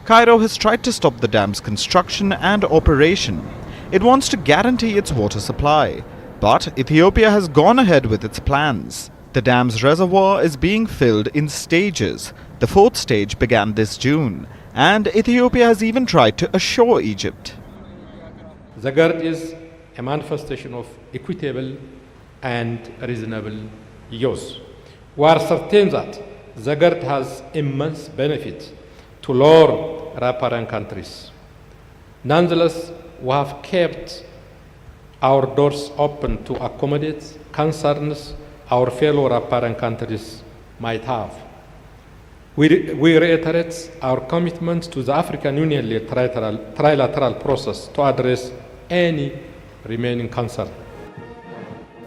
S8: Cairo has tried to stop the dam's construction and operation. It wants to guarantee its water supply, but Ethiopia has gone ahead with its plans. The dam's reservoir is being filled in stages. The fourth stage began this June, and Ethiopia has even tried to assure Egypt.
S13: The GERD is a manifestation of equitable and reasonable use. We are certain that the GERD has immense benefit to lower riparian countries. Nonetheless, we have kept our doors open to accommodate concerns our fellow riparian countries might have. We reiterate our commitment to the African Union-led trilateral process to address any remaining concern.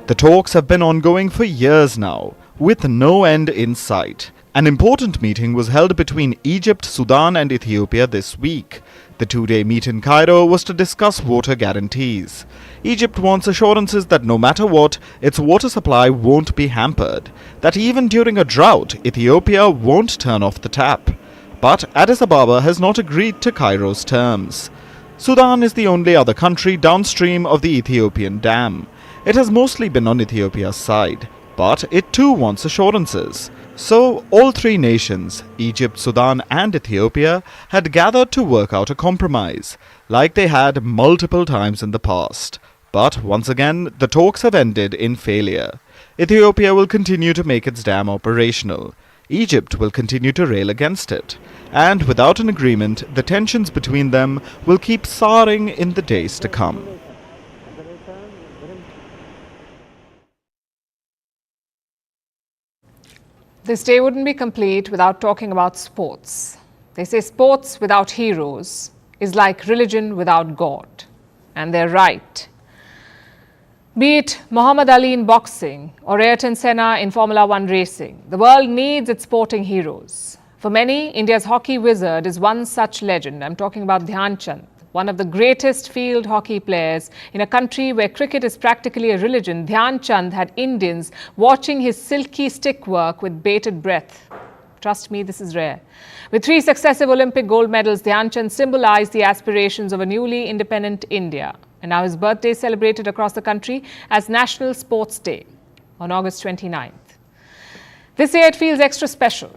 S8: The talks have been ongoing for years now, with no end in sight. An important meeting was held between Egypt, Sudan and Ethiopia this week. The two-day meet in Cairo was to discuss water guarantees. Egypt wants assurances that no matter what, its water supply won't be hampered. That even during a drought, Ethiopia won't turn off the tap. But Addis Ababa has not agreed to Cairo's terms. Sudan is the only other country downstream of the Ethiopian dam. It has mostly been on Ethiopia's side, but it too wants assurances. So all three nations, Egypt, Sudan and Ethiopia, had gathered to work out a compromise, like they had multiple times in the past. But once again, the talks have ended in failure. Ethiopia will continue to make its dam operational. Egypt will continue to rail against it. And without an agreement, the tensions between them will keep soaring in the days to come.
S1: This day wouldn't be complete without talking about sports. They say sports without heroes is like religion without God. And they're right. Be it Muhammad Ali in boxing or Ayrton Senna in Formula One racing, the world needs its sporting heroes. For many, India's hockey wizard is one such legend. I'm talking about Dhyan Chand, one of the greatest field hockey players. In a country where cricket is practically a religion, Dhyan Chand had Indians watching his silky stick work with bated breath. Trust me, this is rare. With 3 successive Olympic gold medals, Dhyan Chand symbolized the aspirations of a newly independent India. And now his birthday is celebrated across the country as National Sports Day on August 29th. This year it feels extra special,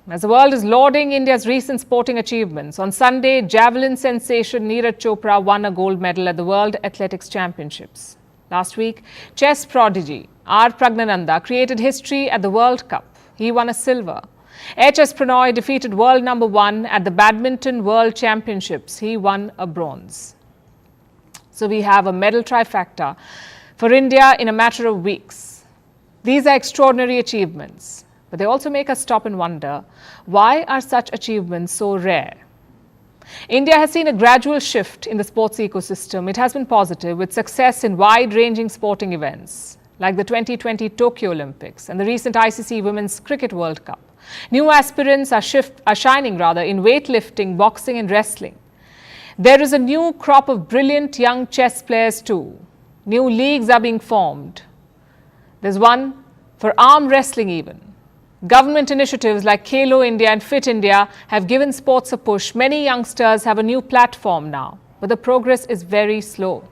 S1: as the world is lauding India's recent sporting achievements. On Sunday, javelin sensation Neeraj Chopra won a gold medal at the World Athletics Championships. Last week, chess prodigy R. Pragnananda created history at the World Cup. He won a silver. H.S. Pranoy defeated world number 1 at the Badminton World Championships. He won a bronze. So we have a medal trifecta for India in a matter of weeks. These are extraordinary achievements. But they also make us stop and wonder, why are such achievements so rare? India has seen a gradual shift in the sports ecosystem. It has been positive, with success in wide-ranging sporting events, like the 2020 Tokyo Olympics and the recent ICC Women's Cricket World Cup. New aspirants are shining in weightlifting, boxing and wrestling. There is a new crop of brilliant young chess players too. New leagues are being formed. There's one for arm wrestling even. Government initiatives like Khelo India and Fit India have given sports a push. Many youngsters have a new platform now, but the progress is very slow.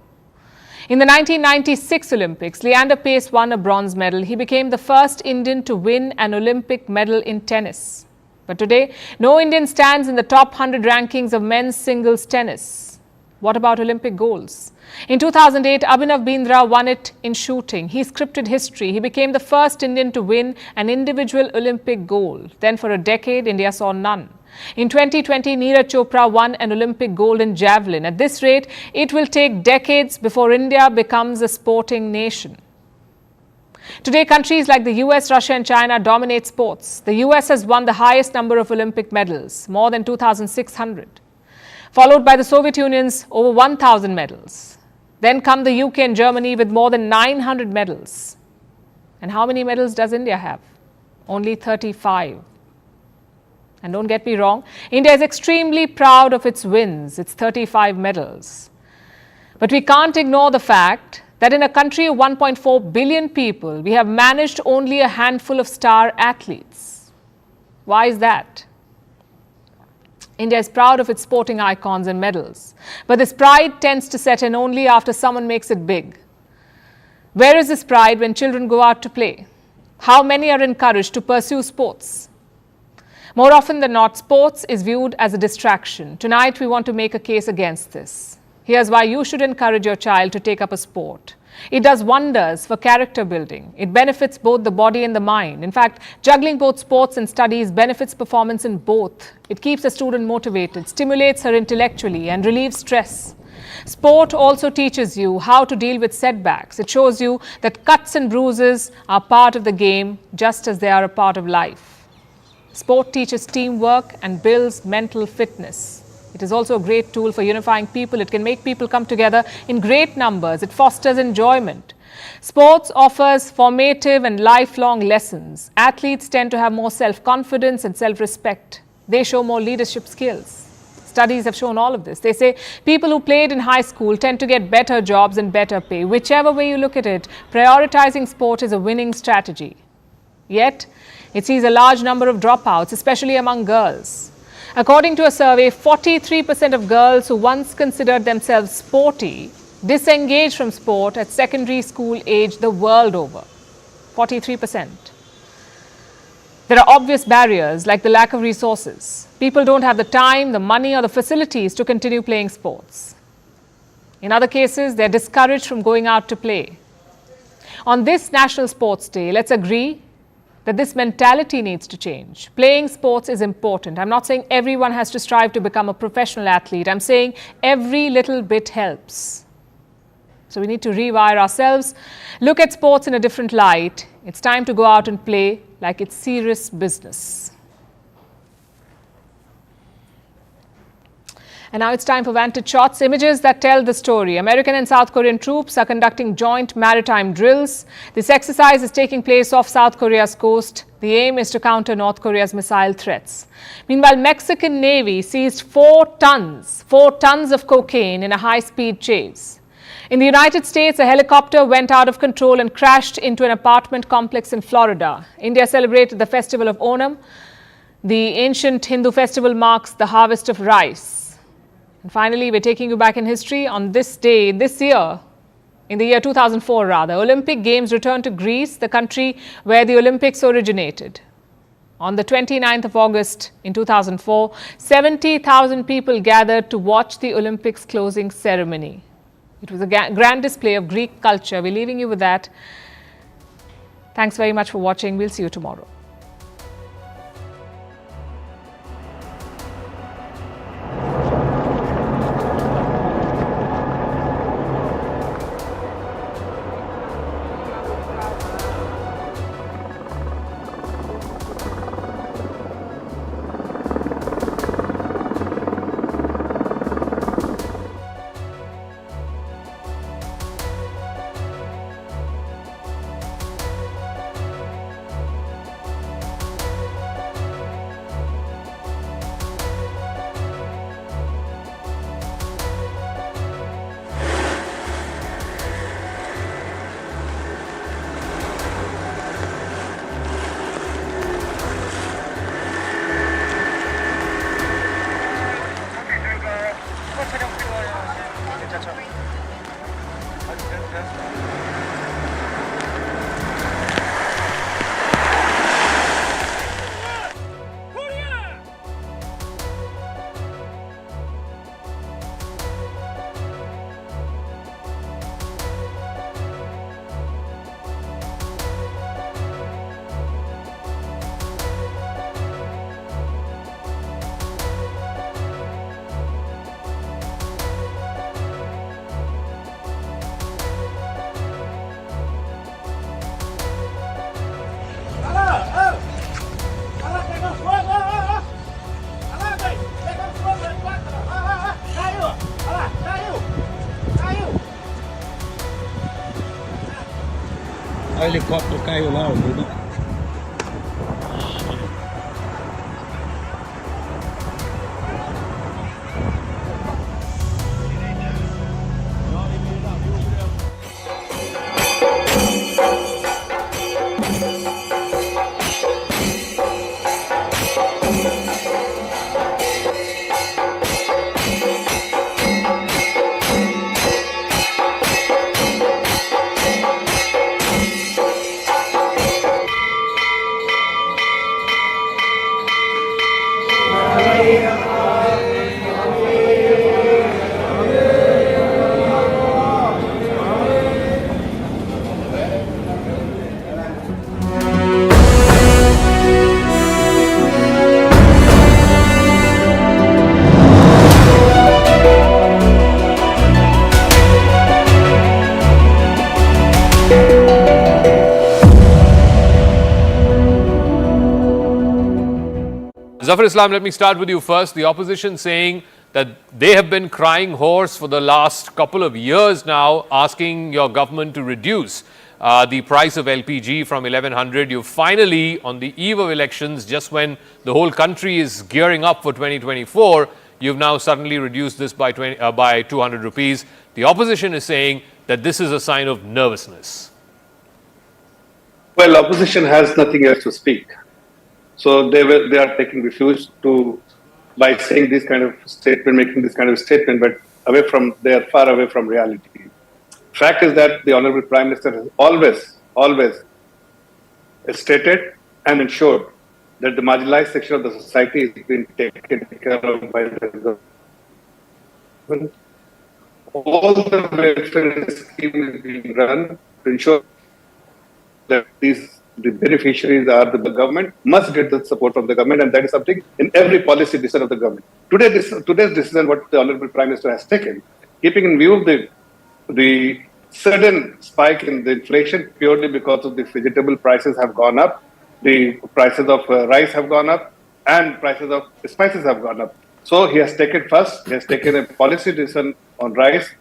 S1: In the 1996 Olympics, Leander Paes won a bronze medal. He became the first Indian to win an Olympic medal in tennis. But today, no Indian stands in the top 100 rankings of men's singles tennis. What about Olympic goals? In 2008, Abhinav Bindra won it in shooting. He scripted history. He became the first Indian to win an individual Olympic gold. Then for a decade, India saw none. In 2020, Neeraj Chopra won an Olympic gold in javelin. At this rate, it will take decades before India becomes a sporting nation. Today, countries like the US, Russia and China dominate sports. The US has won the highest number of Olympic medals, more than 2,600, followed by the Soviet Union's over 1,000 medals. Then come the UK and Germany with more than 900 medals. And how many medals does India have? Only 35. And don't get me wrong, India is extremely proud of its wins, its 35 medals. But we can't ignore the fact that in a country of 1.4 billion people, we have managed only a handful of star athletes. Why is that? India is proud of its sporting icons and medals, but this pride tends to set in only after someone makes it big. Where is this pride when children go out to play? How many are encouraged to pursue sports? More often than not, sports is viewed as a distraction. Tonight, we want to make a case against this. Here's why you should encourage your child to take up a sport. It does wonders for character building. It benefits both the body and the mind. In fact, juggling both sports and studies benefits performance in both. It keeps a student motivated, stimulates her intellectually, and relieves stress. Sport also teaches you how to deal with setbacks. It shows you that cuts and bruises are part of the game, just as they are a part of life. Sport teaches teamwork and builds mental fitness. It is also a great tool for unifying people. It can make people come together in great numbers. It fosters enjoyment. Sports offers formative and lifelong lessons. Athletes tend to have more self-confidence and self-respect. They show more leadership skills. Studies have shown all of this. They say people who played in high school tend to get better jobs and better pay. Whichever way you look at it, prioritizing sport is a winning strategy. Yet, it sees a large number of dropouts, especially among girls. According to a survey, 43% of girls who once considered themselves sporty disengage from sport at secondary school age the world over. 43%. There are obvious barriers like the lack of resources. People don't have the time, the money or the facilities to continue playing sports. In other cases, they're discouraged from going out to play. On this National Sports Day, let's agree that this mentality needs to change. Playing sports is important. I'm not saying everyone has to strive to become a professional athlete. I'm saying every little bit helps. So we need to rewire ourselves, look at sports in a different light. It's time to go out and play like it's serious business. And now it's time for Vantage Charts, images that tell the story. American and South Korean troops are conducting joint maritime drills. This exercise is taking place off South Korea's coast. The aim is to counter North Korea's missile threats. Meanwhile, Mexican Navy seized 4 tons of cocaine in a high-speed chase. In the United States, a helicopter went out of control and crashed into an apartment complex in Florida. India celebrated the festival of Onam. The ancient Hindu festival marks the harvest of rice. And finally, we're taking you back in history. On this day, this year, in the year 2004 rather, Olympic Games returned to Greece, the country where the Olympics originated. On the 29th of August in 2004, 70,000 people gathered to watch the Olympics closing ceremony. It was a grand display of Greek culture. We're leaving you with that. Thanks very much for watching. We'll see you tomorrow.
S14: helicóptero caiu lá,
S15: Zafar Islam, let me start with you first. The opposition saying that they have been crying hoarse for the last couple of years now, asking your government to reduce the price of LPG from 1100. You finally, on the eve of elections, just when the whole country is gearing up for 2024, you've now suddenly reduced this by 200 rupees. The opposition is saying that this is a sign of nervousness.
S16: Well, opposition has nothing else to speak. So they are taking refuge by saying this kind of statement, making this kind of statement, but they are far away from reality. Fact is that the Honorable Prime Minister has always stated and ensured that the marginalized section of the society is being taken care of by the government. All the welfare schemes is being run to ensure that the beneficiaries are the government, must get the support from the government, and that is something in every policy decision of the government. Today's decision, what the Honorable Prime Minister has taken, keeping in view of the sudden spike in the inflation purely because of the vegetable prices have gone up, the prices of rice have gone up, and prices of spices have gone up. So he has taken a policy decision on rice.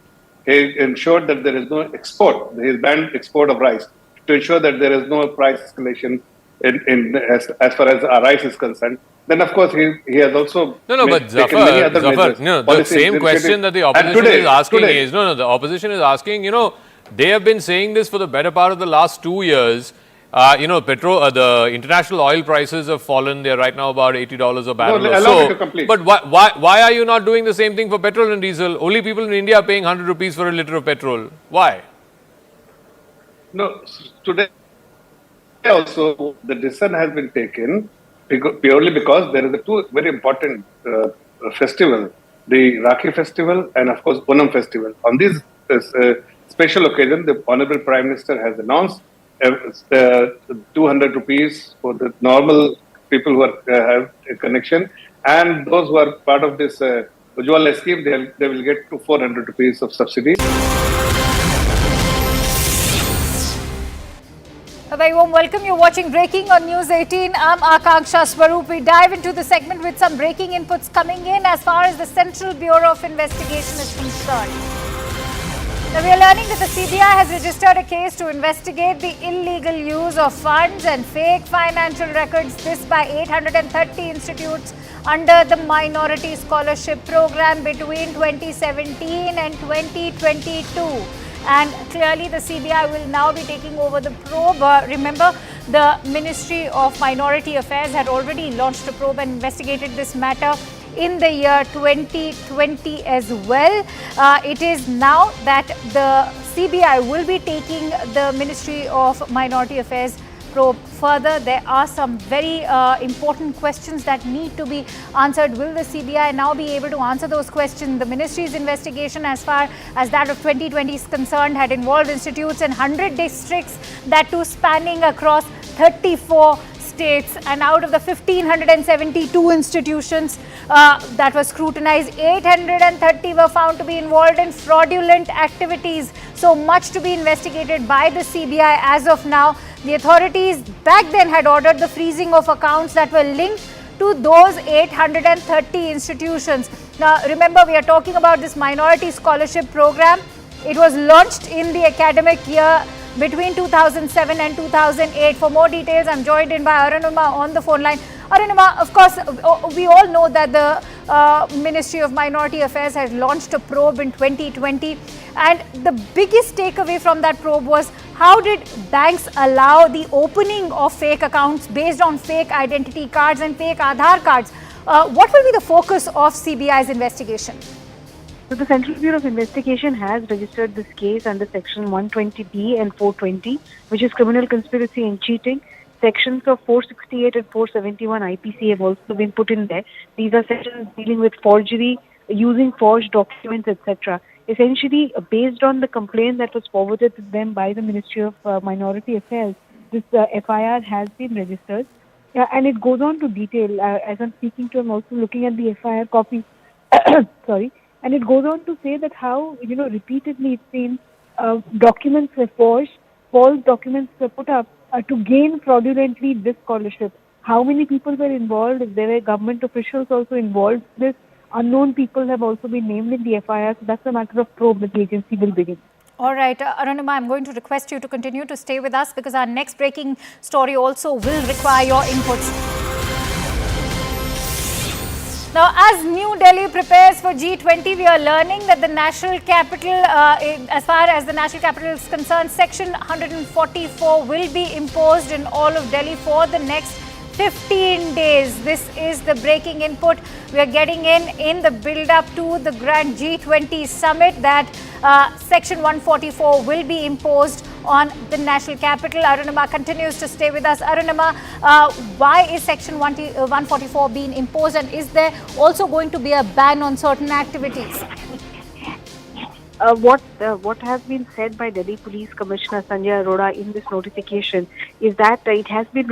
S16: He ensured that there is no export. He has banned export of rice, to ensure that there is no price escalation as far as our rice is concerned. Then, of course, he has also
S15: but Zafar, the same question that the opposition is asking is, the opposition is asking, they have been saying this for the better part of the last 2 years. The international oil prices have fallen. They are right now about $80 a barrel or so. But why are you not doing the same thing for petrol and diesel? Only people in India are paying 100 rupees for a litre of petrol. Why?
S16: No, today also the decision has been taken purely because there is two very important festival, the Rakhi festival and of course Onam festival. On this special occasion, the Honorable Prime Minister has announced 200 rupees for the normal people who have a connection, and those who are part of this Ujjwala scheme, they will get to 400 rupees of subsidy.
S17: A very warm welcome. You're watching Breaking on News 18. I'm Aksai Swaroop. We dive into the segment with some breaking inputs coming in as far as the Central Bureau of Investigation is concerned. Now, we are learning that the CBI has registered a case to investigate the illegal use of funds and fake financial records, this by 830 institutes under the Minority Scholarship Program between 2017 and 2022. And clearly the CBI will now be taking over the probe. Remember, the Ministry of Minority Affairs had already launched a probe and investigated this matter in the year 2020 as well. It is now that the CBI will be taking the Ministry of Minority Affairs probe further. There are some very important questions that need to be answered. Will the CBI now be able to answer those questions? The ministry's investigation as far as that of 2020 is concerned had involved institutes in 100 districts, that too spanning across 34 states, and out of the 1,572 institutions that were scrutinized, 830 were found to be involved in fraudulent activities. So much to be investigated by the CBI as of now. The authorities back then had ordered the freezing of accounts that were linked to those 830 institutions. Now, remember, we are talking about this minority scholarship program. It was launched in the academic year between 2007 and 2008. For more details, I'm joined in by Arunachal on the phone line. Arunachal, of course, we all know that the Ministry of Minority Affairs has launched a probe in 2020. And the biggest takeaway from that probe was, how did banks allow the opening of fake accounts based on fake identity cards and fake Aadhaar cards? What will be the focus of CBI's investigation?
S14: So the Central Bureau of Investigation has registered this case under Section 120B and 420, which is criminal conspiracy and cheating. Sections of 468 and 471 IPC have also been put in there. These are sections dealing with forgery, using forged documents, etc. Essentially, based on the complaint that was forwarded to them by the Ministry of Minority Affairs, this FIR has been registered. And it goes on to detail, as I'm speaking to, I'm also looking at the FIR copy. Sorry. And it goes on to say that how, repeatedly it's been documents were forged, false documents were put up to gain fraudulently this scholarship. How many people were involved? If there were government officials also involved in this, unknown people have also been named in the FIR. So that's a matter of probe that the agency will begin.
S17: All right, Arunachal, I'm going to request you to continue to stay with us because our next breaking story also will require your inputs. Now, as New Delhi prepares for G20, we are learning that the national capital, as far as the national capital is concerned, Section 144 will be imposed in all of Delhi for the next 15 days. This is the breaking input we are getting in the build-up to the grand G20 Summit, that Section 144 will be imposed on the national capital. Arunachal continues to stay with us. Arunachal, why is Section 144 being imposed, and is there also going to be a ban on certain activities?
S14: What has been said by Delhi Police Commissioner Sanjay Arora in this notification is that it has been